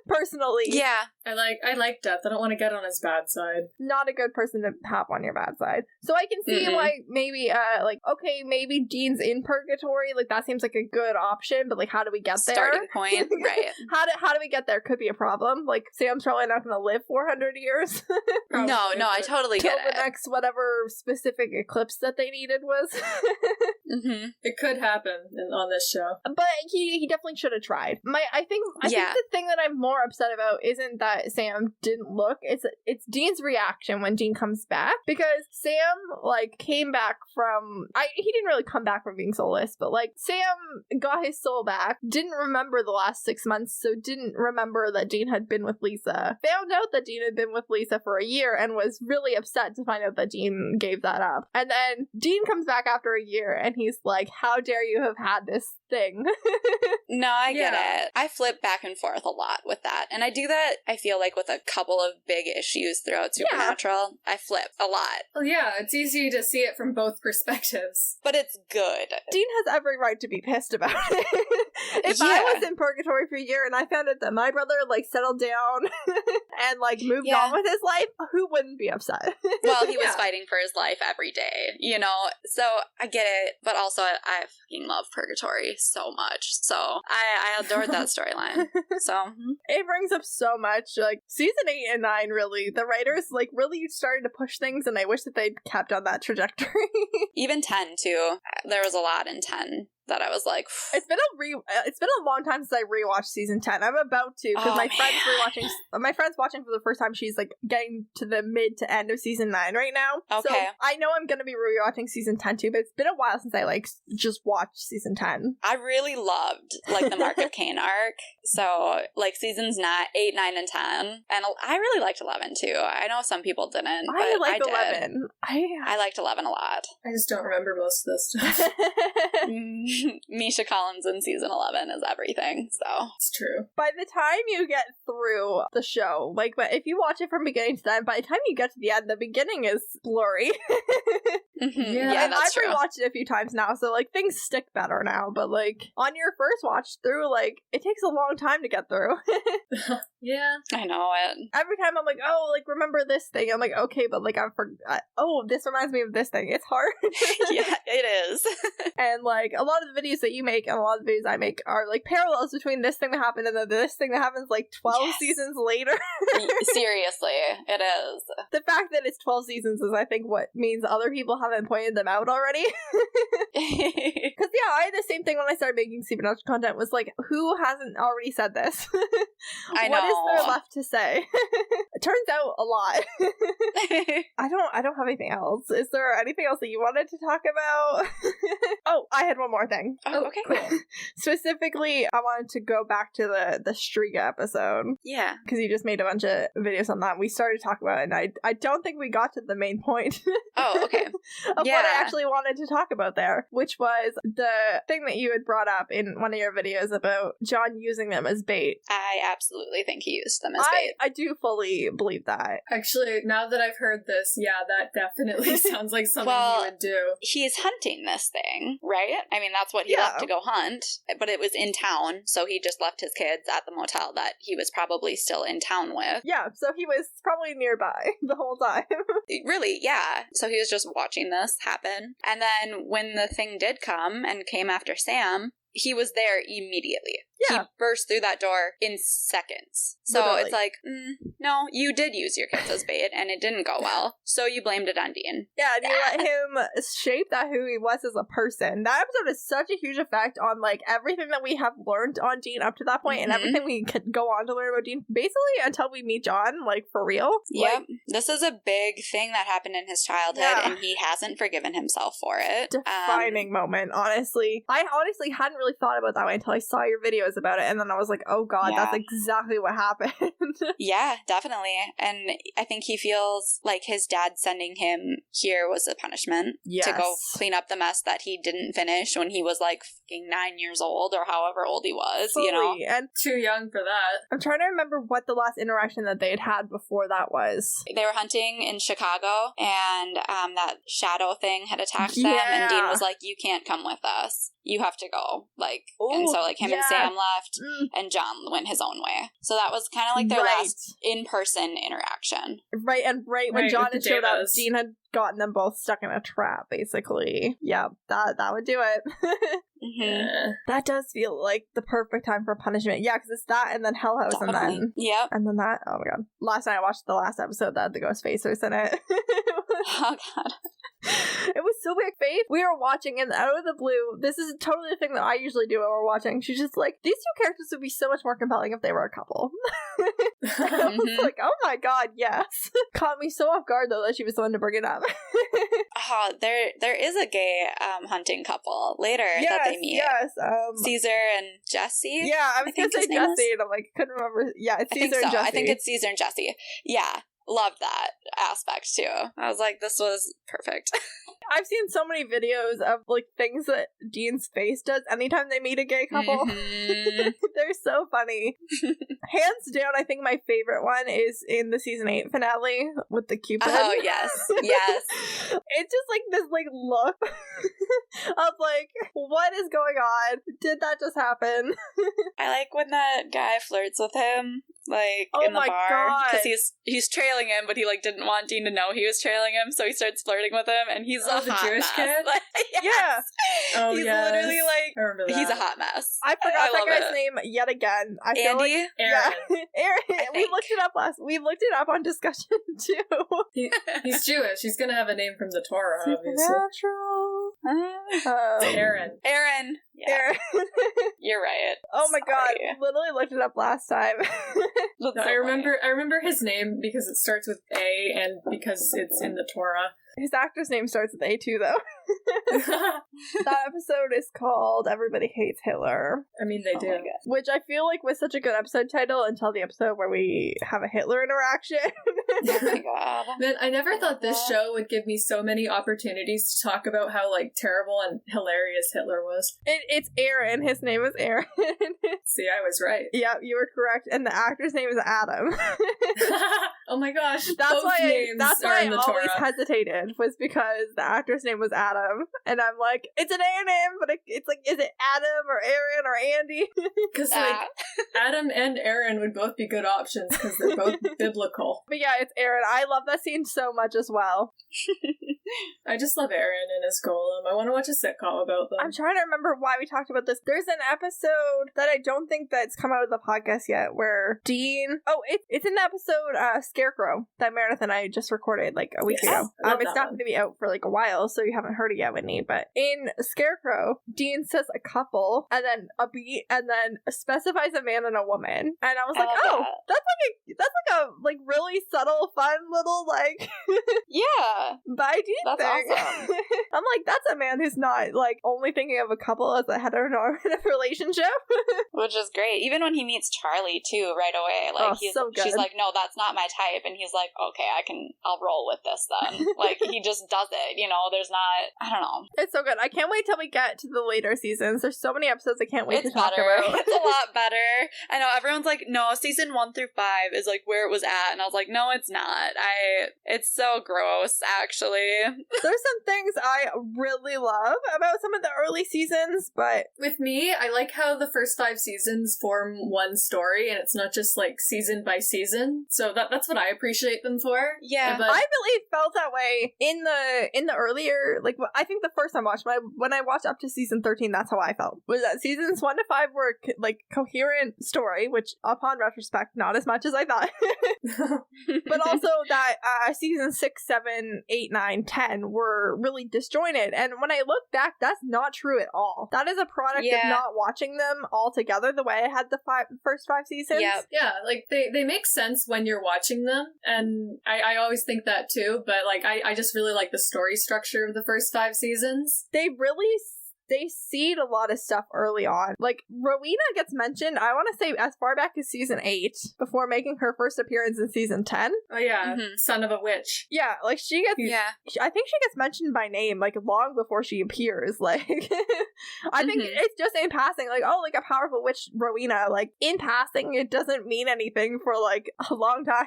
personally. Yeah. I like Death. I don't want to get on his bad side. Not a good person to have on your bad side. So I can see why maybe, okay, maybe Dean's in purgatory. Like, that seems like a good option, but, like, how do we get there? Starting point, right. How do we get there? Could be a problem. Like, Sam's probably not going to live 400 years. No, I totally get it. Till the next whatever specific eclipse that they needed was. It could happen on this show. But he definitely should have tried. I think the thing that I'm more upset about isn't that Sam didn't look. It's Dean's reaction when Dean comes back, because Sam like came back from he didn't really come back from being soulless, but like Sam got his soul back, didn't remember the last 6 months, so didn't remember that Dean had been with Lisa. Found out that Dean had been with Lisa for a year and was really upset to find out that Dean gave that up. And then Dean comes back after a year and he's like, how dare you have had this thing? No, I get it. I flip back and forth a lot with that. And I do that, I feel like, with a couple of big issues throughout Supernatural. I flip a lot. Oh yeah, it's easy to see it from both perspectives. But it's good. Dean has every right to be pissed about it. If I was in purgatory for a year and I found out that my brother like settled down and like moved on with his life, who wouldn't be upset? Well, he was fighting for his life every day, you know? So I get it. But also, I fucking love purgatory so much. So I adored that storyline. So it brings up so much. Like season 8 and 9, really, the writers like really started to push things, and I wish that they'd kept on that trajectory. Even 10 too. There was a lot in 10 that I was like, it's been a long time since I rewatched season 10. I'm about to, because my friend's watching for the first time. She's like getting to the mid to end of season 9 right now. Okay. So I know I'm gonna be rewatching season 10 too, but it's been a while since I like just watched season 10. I really loved like the Mark of Cain arc. So like seasons 8, 9, and 10. And I really liked 11 too. I know some people didn't. I liked did. 11. I liked 11 a lot. I just don't remember most of this stuff. Misha Collins in season 11 is everything, so. It's true. By the time you get through the show, like, but if you watch it from beginning to end, by the time you get to the end, the beginning is blurry. Yeah, and I've rewatched it a few times now, so, like, things stick better now, but, like, on your first watch through, like, it takes a long time to get through. Yeah. I know it. Every time I'm like, oh, like, remember this thing. I'm like, okay, but, like, I forgot. Oh, this reminds me of this thing. It's hard. Yeah, it is. And, like, a lot of the videos that you make and a lot of the videos I make are, like, parallels between this thing that happened and then this thing that happens, like, 12 seasons later. Seriously, it is. The fact that it's 12 seasons is, I think, what means other people haven't pointed them out already. Because, yeah, I had the same thing when I started making Supernatural content, was like, who hasn't already said this? I know. What is there left to say? It turns out a lot. I don't have anything else. Is there anything else that you wanted to talk about? Oh, I had one more thing. Oh, okay. Cool. Specifically, I wanted to go back to the Striga episode. Yeah. Because you just made a bunch of videos on that. We started to talk about it, and I don't think we got to the main point. Oh, okay. Of what I actually wanted to talk about there, which was the thing that you had brought up in one of your videos about John using them as bait. I absolutely think he used them as bait. I do fully believe that. Actually, now that I've heard this, yeah, that definitely sounds like something he would do. He's hunting this thing, right? I mean, that's what he left to go hunt, but it was in town, so he just left his kids at the motel that he was probably still in town with. Yeah, so he was probably nearby the whole time. Really, yeah. So he was just watching this happen. And then when the thing did come and came after Sam, he was there immediately. Yeah. He burst through that door in seconds. So literally. It's like, no, you did use your kids as bait, and it didn't go well. So you blamed it on Dean. Yeah, and you let him shape that who he was as a person. That episode has such a huge effect on, like, everything that we have learned on Dean up to that point, and everything we could go on to learn about Dean, basically until we meet John, like, for real. Yep. Like, this is a big thing that happened in his childhood, and he hasn't forgiven himself for it. Defining moment, honestly. I honestly hadn't really thought about that way until I saw your videos about it, and then I was like, oh god, that's exactly what happened. Yeah, definitely. And I think he feels like his dad sending him here was a punishment to go clean up the mess that he didn't finish when he was like fucking 9 years old or however old he was, you know? And too young for that. I'm trying to remember what the last interaction that they had before that was. They were hunting in Chicago, and that shadow thing had attacked them, and Dean was like, you can't come with us. You have to go. Like, and so like him and Sam left, and John went his own way. So that was kind of like their last in-person interaction. Right, and when John had showed up, Dean had gotten them both stuck in a trap, basically. Yeah, that would do it. Mm-hmm. That does feel like the perfect time for punishment. Yeah, because it's that and then Hell House and then... Yep. And then that... Oh my god. Last night I watched the last episode that had the ghost facers in it. Oh god. It was so weird. Faith, we were watching and out of the blue, this is totally the thing that I usually do when we're watching. She's just like, these two characters would be so much more compelling if they were a couple. I was like, oh my god, yes. Caught me so off guard though that she was the one to bring it up. There is a gay hunting couple later that they meet. Yes, Caesar and Jesse. Yeah, I was gonna say Jesse, and I'm like, couldn't remember. Yeah, it's Caesar and Jesse. I think it's Caesar and Jesse. Yeah. Loved that aspect too. I was like, this was perfect. I've seen so many videos of like things that Dean's face does anytime they meet a gay couple. Mm-hmm. They're so funny. Hands down, I think my favorite one is in the season 8 finale with the Cupid. Oh yes, yes. It's just like this like look of like, what is going on? Did that just happen? I like when that guy flirts with him. Like in the bar, because he's trailing him, but he like didn't want Dean to know he was trailing him, so he starts flirting with him, and he's a hot Jewish mess. kid. Like, yes. Yeah. Oh, he's literally like I remember that. He's a hot mess. I forgot that guy's name yet again. I feel Andy? like, Aaron. Yeah, Aaron. We looked it up We looked it up on discussion too. He's Jewish. He's gonna have a name from the Torah, obviously. Aaron. Yeah. Aaron. You're right. Oh my god, we literally looked it up last time. No, I remember his name because it starts with A and because it's in the Torah. His actor's name starts with A too, though. That episode is called Everybody Hates Hitler. I mean, they do. Which I feel like was such a good episode title until the episode where we have a Hitler interaction. Oh my god. Man, I never thought this show would give me so many opportunities to talk about how, like, terrible and hilarious Hitler was. It's Aaron. His name is Aaron. See, I was right. Yeah, you were correct. And the actor's name is Adam. Oh my gosh. That's why I always Torah. hesitated, was because the actor's name was Adam. And I'm like, it's an A name, but it's like, is it Adam or Aaron or Andy? Because, like, Adam and Aaron would both be good options because they're both biblical. But yeah, it's Aaron. I love that scene so much as well. I just love Aaron and his golem. I want to watch a sitcom about them. I'm trying to remember why we talked about this. There's an episode that I don't think that's come out of the podcast yet where Dean... Oh, it's in the episode Scarecrow that Meredith and I just recorded like a week ago. It's not going to be out for like a while, so you haven't heard it yet, Whitney. But in Scarecrow, Dean says a couple and then a beat and then specifies a man and a woman. And I was like, that's like a really subtle, fun little like... Yeah. By Dean That's thing. awesome. I'm like, that's a man who's not like only thinking of a couple as a heteronormative relationship. Which is great. Even when he meets Charlie too, right away. Like she's like, no, that's not my type, and he's like, okay, I'll roll with this then. Like he just does it, there's not, I don't know. It's so good. I can't wait till we get to the later seasons. There's so many episodes I can't wait to talk about. It's a lot better. I know everyone's like, no, season 1 through 5 is like where it was at, and I was like, no, it's not. It's so gross, actually. There's some things I really love about some of the early seasons, but with me, I like how the first 5 seasons form one story, and it's not just like season by season. So that's what I appreciate them for. Yeah, but I really felt that way in the earlier, like I think the first time I watched when I watched up to season 13, that's how I felt. Was that seasons 1 to 5 were like coherent story, which upon retrospect, not as much as I thought, but also that season 6, 7, 8, 9, 10 were really disjointed. And when I look back, that's not true at all. That is a product of not watching them all together the way I had the first 5 seasons. Yeah, like they make sense when you're watching them, and I always think that too, but like I just really like the story structure of the first 5 seasons. They seed a lot of stuff early on. Like, Rowena gets mentioned, I want to say, as far back as season 8, before making her first appearance in season 10. Oh, yeah. Mm-hmm. Son of a witch. Yeah, like, she gets... Yeah. I think she gets mentioned by name, like, long before she appears. Like, I think it's just in passing, like, oh, like, a powerful witch, Rowena. Like, in passing, it doesn't mean anything for, like, a long time.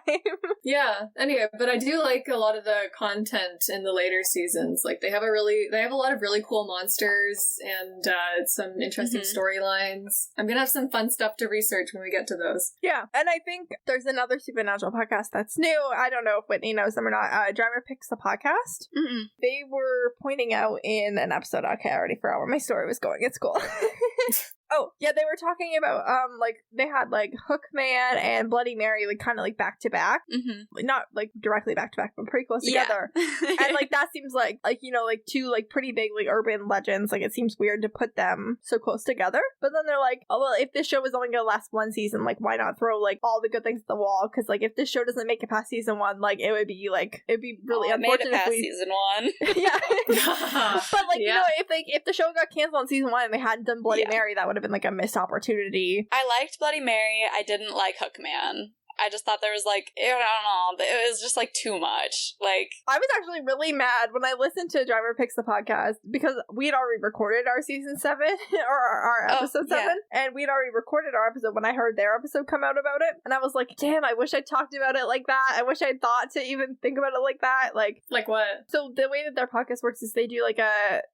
Yeah. Anyway, but I do like a lot of the content in the later seasons. Like, they have a lot of really cool monsters. plots and some interesting storylines. I'm gonna have some fun stuff to research when we get to those. Yeah, and I think there's another Supernatural podcast that's new. I don't know if Whitney knows them or not. Driver Picks the podcast. Mm-mm. They were pointing out in an episode, okay, I already forgot where my story was going. It's cool. Oh, yeah, they were talking about, like, they had, like, Hookman and Bloody Mary, like, kind of, like, back-to-back. Mm-hmm. Not, like, directly back-to-back, but pretty close together. And, like, that seems like, you know, like, two, like, pretty big, like, urban legends. Like, it seems weird to put them so close together. But then they're like, oh, well, if this show was only gonna last one season, like, why not throw, like, all the good things at the wall? Because, like, if this show doesn't make it past season 1, like, it would be, like, it'd be really unfortunate. Made it past season 1. Yeah. But, like, you know, if the show got canceled on season 1 and they hadn't done Bloody Mary, that would have been, like, a missed opportunity. I liked Bloody Mary. I didn't like Hookman. I just thought there was, like, I don't know, it was just, like, too much. Like, I was actually really mad when I listened to Driver Picks the podcast, because we had already recorded our season 7, or our episode 7, and we'd already recorded our episode when I heard their episode come out about it, and I was like, damn, I wish I talked about it like that. I wish I'd thought to even think about it like that. Like what? So the way that their podcast works is they do, like,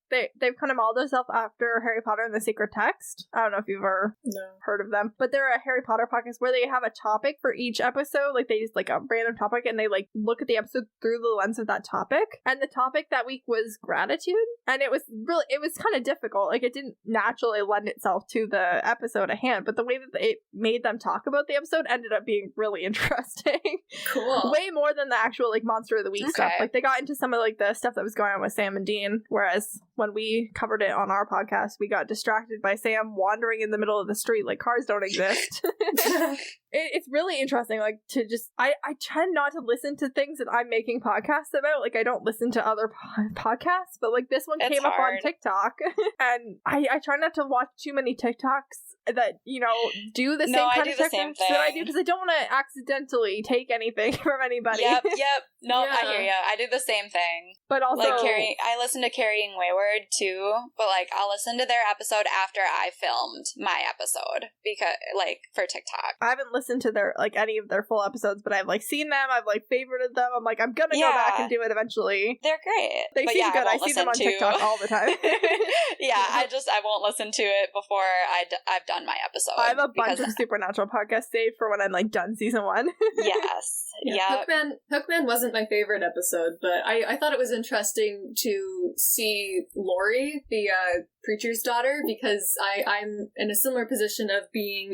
they've kind of modeled themselves after Harry Potter and the Secret Text. I don't know if you've ever heard of them, but they're a Harry Potter podcast where they have a topic for each episode. Like, they just, like, a random topic, and they, like, look at the episode through the lens of that topic. And the topic that week was gratitude, and it was kind of difficult. Like, it didn't naturally lend itself to the episode at hand, but the way that it made them talk about the episode ended up being really interesting. Cool. Way more than the actual, like, Monster of the Week stuff. Like, they got into some of, like, the stuff that was going on with Sam and Dean, whereas when we covered it on our podcast, we got distracted by Sam wandering in the middle of the street like cars don't exist. It's really interesting, like, to just, I tend not to listen to things that I'm making podcasts about. Like, I don't listen to other podcasts, but, like, this one came up on TikTok, and I try not to watch too many TikToks that, you know, do the same kind of techniques that I do, because I don't want to accidentally take anything from anybody. Yep. No, I hear you. I do the same thing. But also, like, I listen to Carrying Wayward too, but, like, I'll listen to their episode after I filmed my episode, because, like, for TikTok. I haven't listened to their, like, any of their full episodes, but I've, like, seen them. I've, like, favorited them. I'm like, I'm gonna go back and do it eventually. They're great. They seem good. I see them on TikTok all the time. I won't listen to it before I've done my episode. I have a bunch of Supernatural podcasts saved for when I'm, like, done season 1. Yes. Yeah. Hookman wasn't my favorite episode, but I thought it was interesting to see Lori, the preacher's daughter, because I'm in a similar position of being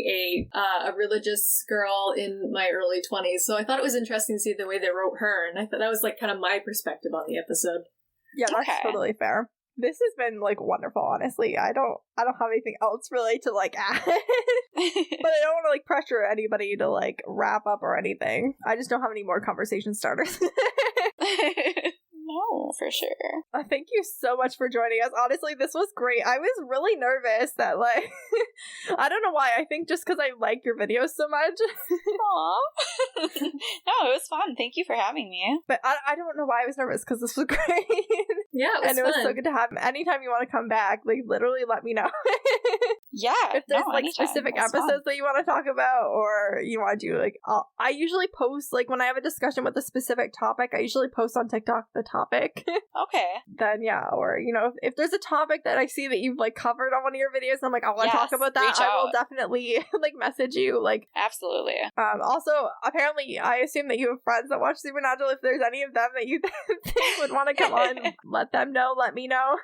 a religious girl in my early 20s, so I thought it was interesting to see the way they wrote her, and I thought that was, like, kind of my perspective on the episode. Yeah, that's totally fair. This has been, like, wonderful, honestly. I don't have anything else really to, like, add. But I don't want to, like, pressure anybody to, like, wrap up or anything. I just don't have any more conversation starters. No, for sure. Thank you so much for joining us. Honestly, this was great. I was really nervous that, like, I don't know why. I think just because I like your videos so much. Aww. No, it was fun. Thank you for having me. But I don't know why I was nervous, because this was great. Yeah, it was and it was so good to have him. Anytime you want to come back, like, literally let me know. Yeah. If there's, like, specific episodes that you want to talk about, or you want to do, like, I usually post, like, when I have a discussion with a specific topic, I usually post on TikTok the topic. Okay. Then, yeah, or, you know, if there's a topic that I see that you've, like, covered on one of your videos, and I'm like, I want to talk about that, I will definitely, like, message you, like. Absolutely. Also, apparently, I assume that you have friends that watch Supernatural. If there's any of them that you think would want to come on, let them know, let me know.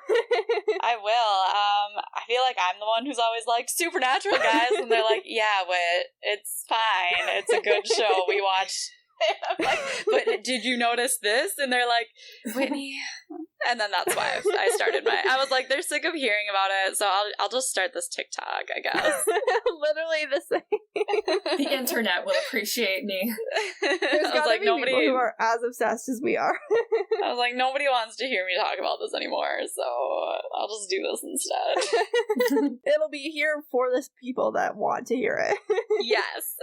I will. I feel like I'm the one who's always like, Supernatural, guys, and they're like, yeah, Whit, it's fine, it's a good show, we watch. I'm like, but did you notice this? And they're like, Whitney. And then that's why I started I was like, they're sick of hearing about it, so I'll just start this TikTok, I guess. Literally the same. The internet will appreciate me. There's gotta be people who are as obsessed as we are. I was like, nobody wants to hear me talk about this anymore, so I'll just do this instead. It'll be here for the people that want to hear it. Yes.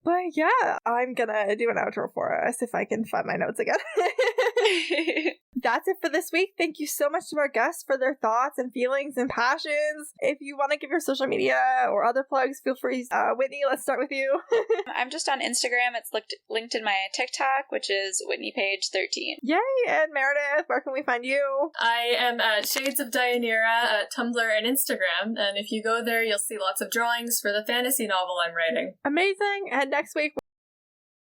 But yeah, I'm gonna do an outro for us if I can find my notes again. That's it for this week. Thank you so much to our guests for their thoughts and feelings and passions. If you want to give your social media or other plugs, feel free. Whitney, let's start with you. I'm just on Instagram. It's linked in my TikTok, which is Whitney Paige 13. Yay! And Meredith, where can we find you? I am at Shades of Deianira at Tumblr and Instagram, and if you go there, you'll see lots of drawings for the fantasy novel I'm writing. Amazing! And next week,